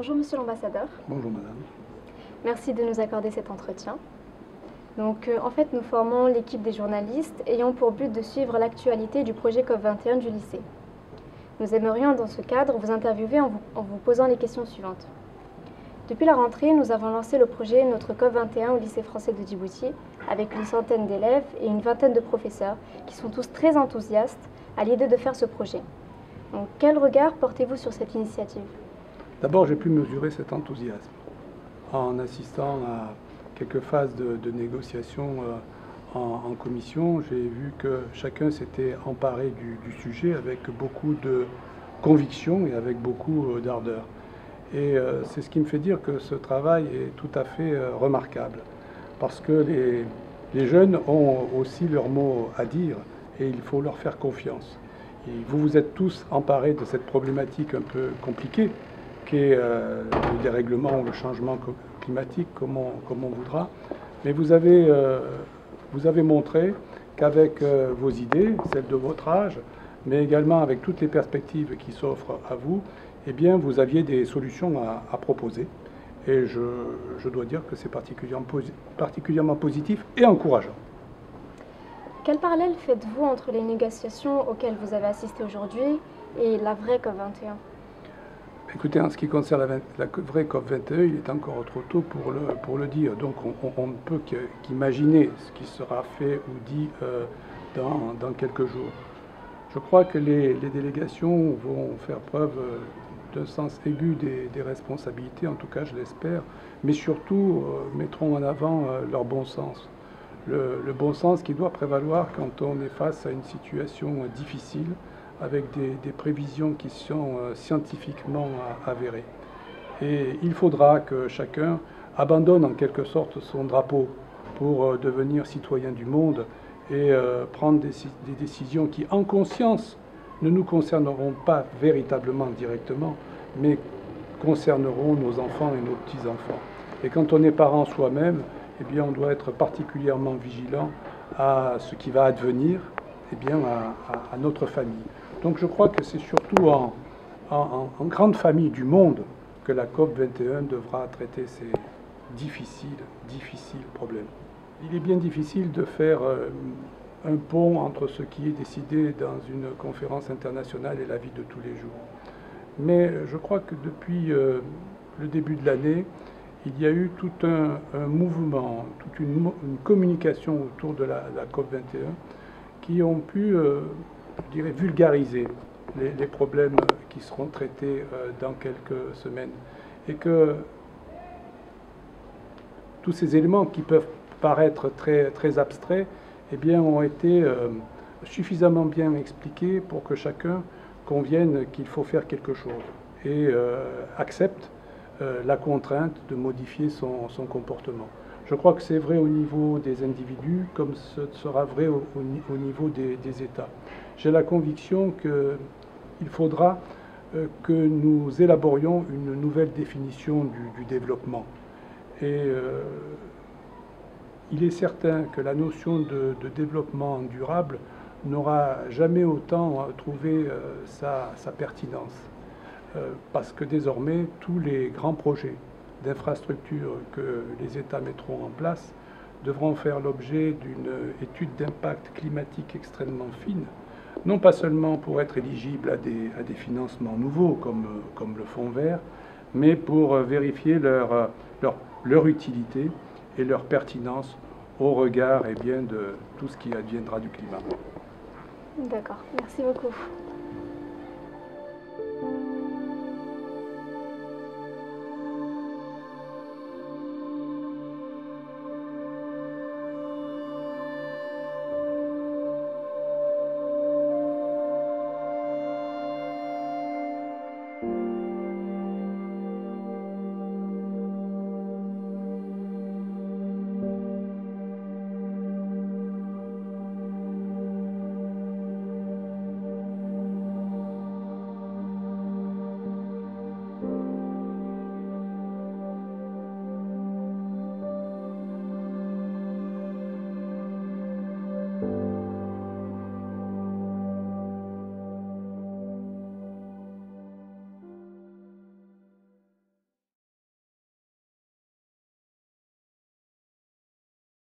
Bonjour Monsieur l'ambassadeur, Bonjour madame. merci de nous accorder cet entretien. En fait, nous formons l'équipe des journalistes ayant pour but de suivre l'actualité du projet COP21 du lycée. Nous aimerions dans ce cadre vous interviewer en vous posant les questions suivantes. Depuis la rentrée, nous avons lancé le projet Notre COP21 au lycée français de Djibouti avec une centaine d'élèves et une vingtaine de professeurs qui sont tous très enthousiastes à l'idée de faire ce projet. Donc, quel regard portez-vous sur cette initiative ? D'abord, j'ai pu mesurer cet enthousiasme en assistant à quelques phases de négociation en commission. J'ai vu que chacun s'était emparé du sujet avec beaucoup de conviction et avec beaucoup d'ardeur. Et c'est ce qui me fait dire que ce travail est tout à fait remarquable, parce que les jeunes ont aussi leur mot à dire et il faut leur faire confiance. Et vous vous êtes tous emparés de cette problématique un peu compliquée, qui est le dérèglement ou le changement climatique, comme on voudra. Mais vous avez montré qu'avec vos idées, celles de votre âge, mais également avec toutes les perspectives qui s'offrent à vous, eh bien, vous aviez des solutions à proposer. Et je dois dire que c'est particulièrement positif et encourageant. Quel parallèle faites-vous entre les négociations auxquelles vous avez assisté aujourd'hui et la vraie COP21 ? Écoutez, en ce qui concerne la vraie COP21, il est encore trop tôt pour le dire. Donc on ne peut qu'imaginer ce qui sera fait ou dit dans quelques jours. Je crois que les délégations vont faire preuve d'un sens aigu des responsabilités, en tout cas je l'espère, mais surtout mettront en avant leur bon sens. Le bon sens qui doit prévaloir quand on est face à une situation difficile, avec des prévisions qui sont scientifiquement avérées. Et il faudra que chacun abandonne en quelque sorte son drapeau pour devenir citoyen du monde et prendre des décisions qui, en conscience, ne nous concerneront pas véritablement directement, mais concerneront nos enfants et nos petits-enfants. Et quand on est parent soi-même, eh bien, on doit être particulièrement vigilant à ce qui va advenir, eh bien, à notre famille. Donc je crois que c'est surtout en grande famille du monde que la COP21 devra traiter ces difficiles problèmes. Il est bien difficile de faire un pont entre ce qui est décidé dans une conférence internationale et la vie de tous les jours. Mais je crois que depuis le début de l'année, il y a eu tout un mouvement, toute une communication autour de la COP21 qui ont pu, je dirais, vulgariser les problèmes qui seront traités dans quelques semaines. Et que tous ces éléments qui peuvent paraître très abstraits, eh bien, ont été suffisamment bien expliqués pour que chacun convienne qu'il faut faire quelque chose et accepte la contrainte de modifier son comportement. Je crois que c'est vrai au niveau des individus comme ce sera vrai au niveau des États. J'ai la conviction qu'il faudra que nous élaborions une nouvelle définition du développement. Et il est certain que la notion de développement durable n'aura jamais autant trouvé sa pertinence. Parce que désormais, tous les grands projets d'infrastructures que les États mettront en place devront faire l'objet d'une étude d'impact climatique extrêmement fine, non pas seulement pour être éligibles à des financements nouveaux comme le Fonds vert, mais pour vérifier leur utilité et leur pertinence au regard de tout ce qui adviendra du climat. D'accord, merci beaucoup.